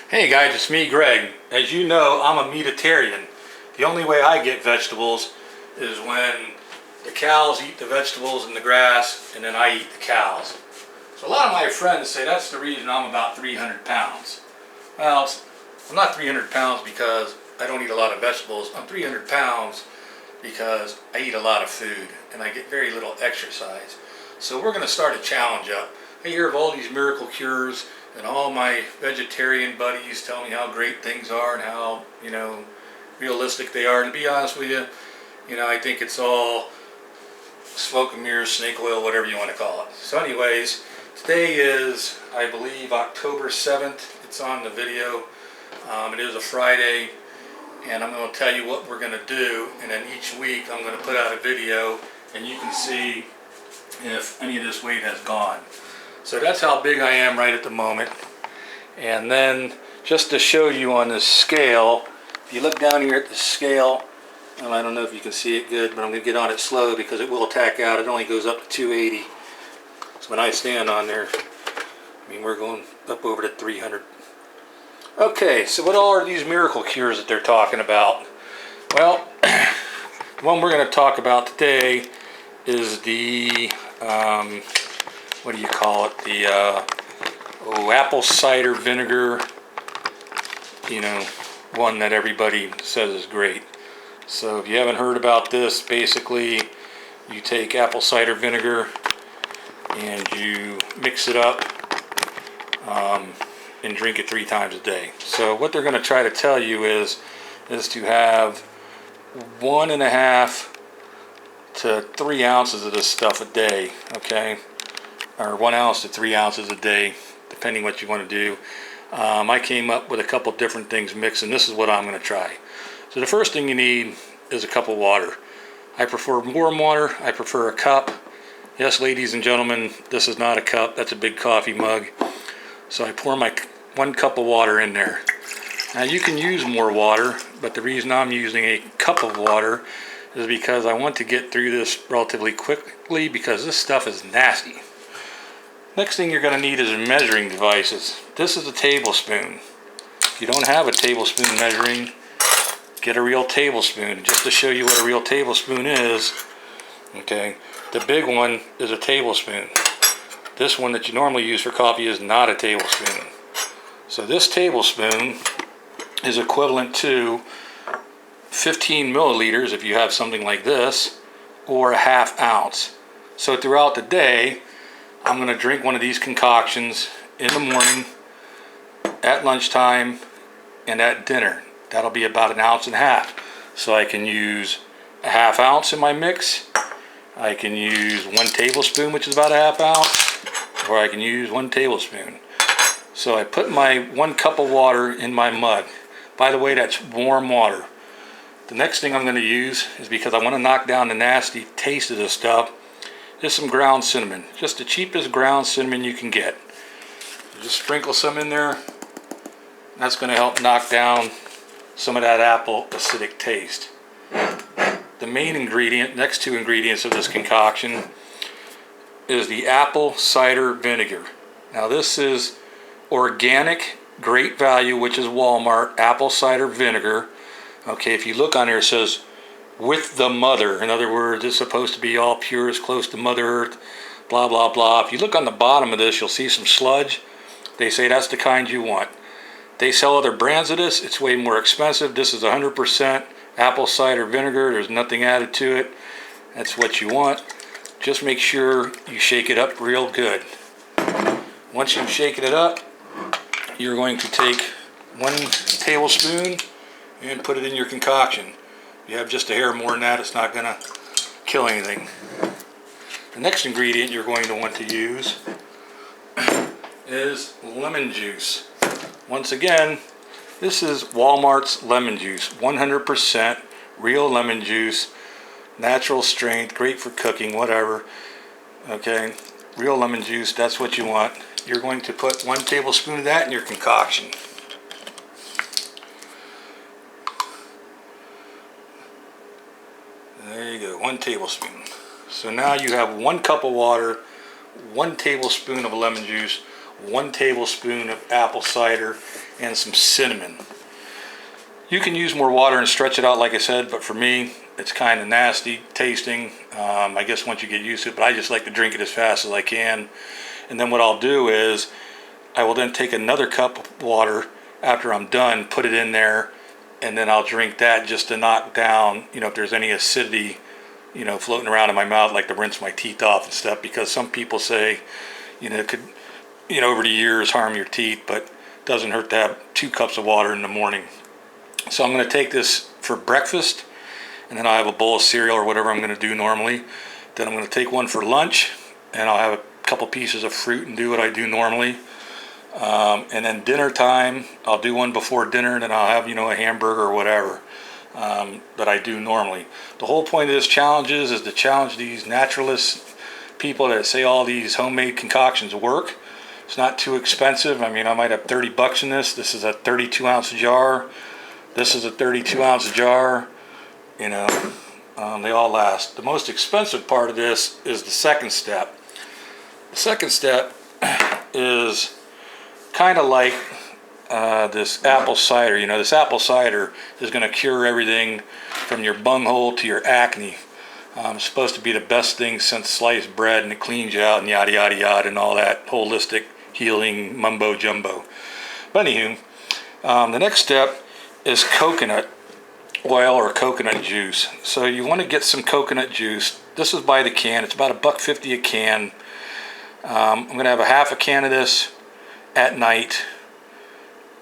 Hey guys, it's me, Greg. As you know, I'm a meatitarian. The only way I get vegetables is when the cows eat the vegetables and the grass, and then I eat the cows. So a lot of my friends say that's the reason I'm about 300 pounds. Well, I'm not 300 pounds because I don't eat a lot of vegetables. I'm 300 pounds because I eat a lot of food and I get very little exercise. So we're going to start a challenge up. I hear of all these miracle cures, and all my vegetarian buddies tell me how great things are and how, realistic they are. And to be honest with you, I think it's all smoke and mirrors, snake oil, whatever you want to call it. So anyways, today is, I believe, October 7th. It's on the video. It is a Friday, and I'm going to tell you what we're going to do, and then each week I'm going to put out a video, and you can see if any of this weight has gone. So that's how big I am right at the moment. And then just to show you on this scale, if you look down here at the scale, I don't know if you can see it good, but I'm going to get on it slow because it will tack out. It only goes up to 280. So when I stand on there, we're going up over to 300. Okay, so what all are these miracle cures that they're talking about? Well, the one we're going to talk about today is the what do you call it? The apple cider vinegar, one that everybody says is great. So if you haven't heard about this, basically you take apple cider vinegar and you mix it up and drink it 3 times a day. So what they're going to try to tell you is to have 1.5 to 3 ounces of this stuff a day, okay? Or 1 ounce to 3 ounces a day, depending what you want to do. I came up with a couple different things mixed, and this is what I'm going to try. So the first thing you need is a cup of water. I prefer warm water. I prefer a cup. Yes, ladies and gentlemen, this is not a cup. That's a big coffee mug. So I pour my 1 cup of water in there. Now you can use more water, but the reason I'm using a cup of water is because I want to get through this relatively quickly because this stuff is nasty. Next thing you're going to need is measuring devices. This is a tablespoon. If you don't have a tablespoon measuring, get a real tablespoon. Just to show you what a real tablespoon is, okay, the big one is a tablespoon. This one that you normally use for coffee is not a tablespoon. So this tablespoon is equivalent to 15 milliliters if you have something like this, or a ½ ounce. So throughout the day, I'm going to drink one of these concoctions in the morning, at lunchtime, and at dinner. That'll be about 1.5 ounces. So I can use a ½ ounce in my mix. I can use 1 tablespoon, which is about a ½ ounce, or I can use 1 tablespoon. So I put my 1 cup of water in my mug. By the way, that's warm water. The next thing I'm going to use is, because I want to knock down the nasty taste of this stuff, is some ground cinnamon. Just the cheapest ground cinnamon you can get. Just sprinkle some in there. That's going to help knock down some of that apple acidic taste. The main ingredient, next 2 ingredients of this concoction, is the apple cider vinegar. Now this is organic, great value, which is Walmart apple cider vinegar. Okay, if you look on there, it says with the mother. In other words, it's supposed to be all pure, as close to Mother Earth, blah, blah, blah. If you look on the bottom of this, you'll see some sludge. They say that's the kind you want. They sell other brands of this. It's way more expensive. This is 100% apple cider vinegar. There's nothing added to it. That's what you want. Just make sure you shake it up real good. Once you've shaken it up, you're going to take 1 tablespoon and put it in your concoction. If you have just a hair more than that, it's not going to kill anything. The next ingredient you're going to want to use is lemon juice. Once again, this is Walmart's lemon juice. 100% real lemon juice, natural strength, great for cooking, whatever. Okay, real lemon juice, that's what you want. You're going to put 1 tablespoon of that in your concoction. There you go, 1 tablespoon. So now you have 1 cup of water, 1 tablespoon of lemon juice, 1 tablespoon of apple cider, and some cinnamon. You can use more water and stretch it out, like I said, but for me, it's kind of nasty tasting. I guess once you get used to it, but I just like to drink it as fast as I can. And then what I'll do is I will then take another cup of water after I'm done, put it in there, and then I'll drink that just to knock down, if there's any acidity, floating around in my mouth, like to rinse my teeth off and stuff, because some people say, it could, over the years harm your teeth, but it doesn't hurt to have 2 cups of water in the morning. So I'm going to take this for breakfast, and then I'll have a bowl of cereal or whatever I'm going to do normally. Then I'm going to take one for lunch, and I'll have a couple pieces of fruit and do what I do normally. And then dinner time, I'll do one before dinner, and then I'll have, a hamburger or whatever that I do normally. The whole point of this challenge is to challenge these naturalist people that say all these homemade concoctions work. It's not too expensive. I mean, I might have 30 bucks in this. This is a 32-ounce jar. This is a 32-ounce jar. They all last. The most expensive part of this is the second step. The second step is kind of like this apple cider. This apple cider is going to cure everything from your bunghole to your acne. It's supposed to be the best thing since sliced bread, and it cleans you out and yada yada yada and all that holistic healing mumbo jumbo. But anywho, the next step is coconut oil or coconut juice. So you want to get some coconut juice. This is by the can. It's about $1.50 a can. I'm going to have a half a can of this at night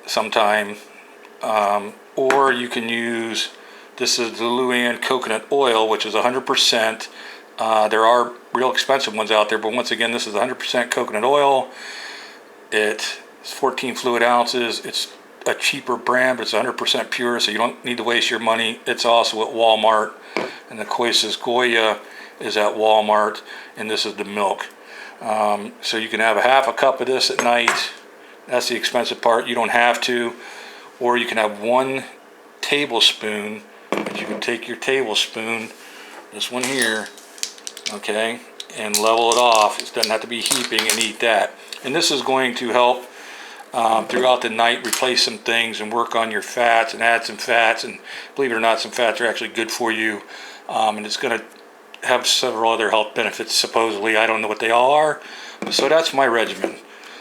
sometime, or you can use, this is the Luann coconut oil, which is 100%. There are real expensive ones out there, but once again, this is 100% coconut oil. It's 14 fluid ounces. It's a cheaper brand, but it's 100% pure, so you don't need to waste your money. It's also at Walmart, and the Coises Goya is at Walmart, and this is the milk. So you can have a half a cup of this at night. That's the expensive part. You don't have to. Or you can have 1 tablespoon, but you can take your tablespoon, this one here, okay, and level it off. It doesn't have to be heaping, and eat that. And this is going to help throughout the night replace some things and work on your fats and add some fats. And believe it or not, some fats are actually good for you. And it's going to have several other health benefits, supposedly. I don't know what they all are. So that's my regimen.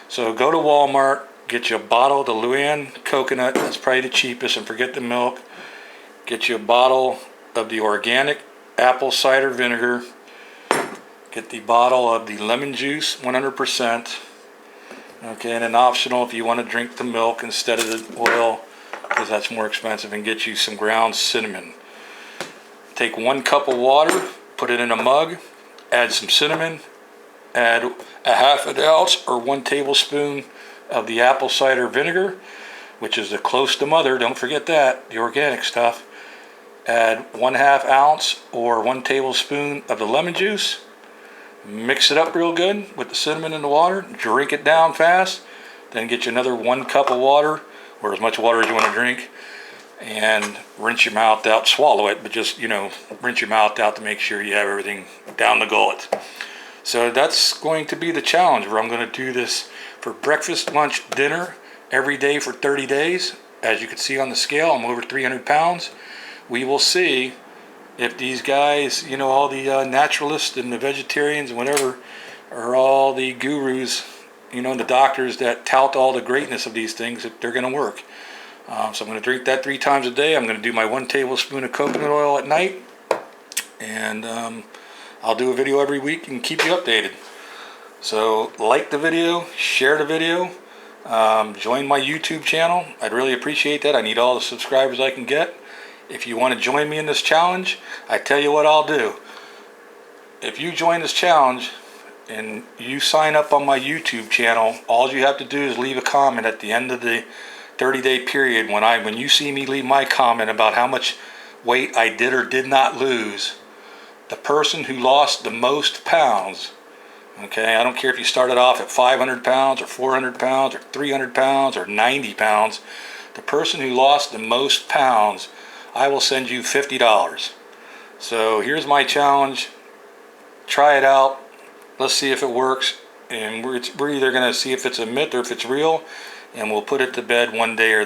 So go to Walmart, get you a bottle of the Luann coconut. That's probably the cheapest, and forget the milk. Get you a bottle of the organic apple cider vinegar. Get the bottle of the lemon juice, 100%. Okay, and then optional if you want to drink the milk instead of the oil, because that's more expensive, and get you some ground cinnamon. Take 1 cup of water, put it in a mug, add some cinnamon, add a half an ounce or 1 tablespoon of the apple cider vinegar, which is the close to mother, don't forget that, the organic stuff. Add 1/2 ounce or 1 tablespoon of the lemon juice. Mix it up real good with the cinnamon and the water. Drink it down fast. Then get you another 1 cup of water, or as much water as you want to drink, and rinse your mouth out. Swallow it, but just, rinse your mouth out to make sure you have everything down the gullet. So that's going to be the challenge, where I'm going to do this for breakfast, lunch, dinner every day for 30 days. As you can see on the scale, I'm over 300 pounds. We will see if these guys, all the naturalists and the vegetarians and whatever, are all the gurus, the doctors that tout all the greatness of these things, if they're going to work. So I'm going to drink that 3 times a day. I'm going to do my 1 tablespoon of coconut oil at night. And I'll do a video every week and keep you updated. So like the video, share the video, join my YouTube channel. I'd really appreciate that. I need all the subscribers I can get. If you want to join me in this challenge, I tell you what I'll do. If you join this challenge and you sign up on my YouTube channel, all you have to do is leave a comment at the end of the 30-day period. When you see me leave my comment about how much weight I did or did not lose, the person who lost the most pounds, okay, I don't care if you started off at 500 pounds or 400 pounds or 300 pounds or 90 pounds, the person who lost the most pounds, I will send you $50. So here's my challenge. Try it out. Let's see if it works. And we're either going to see if it's a myth or if it's real. and we'll put it to bed one day or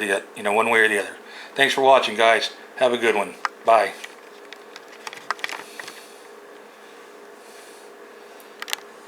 one way or the other. Thanks for watching, guys. Have a good one. Bye.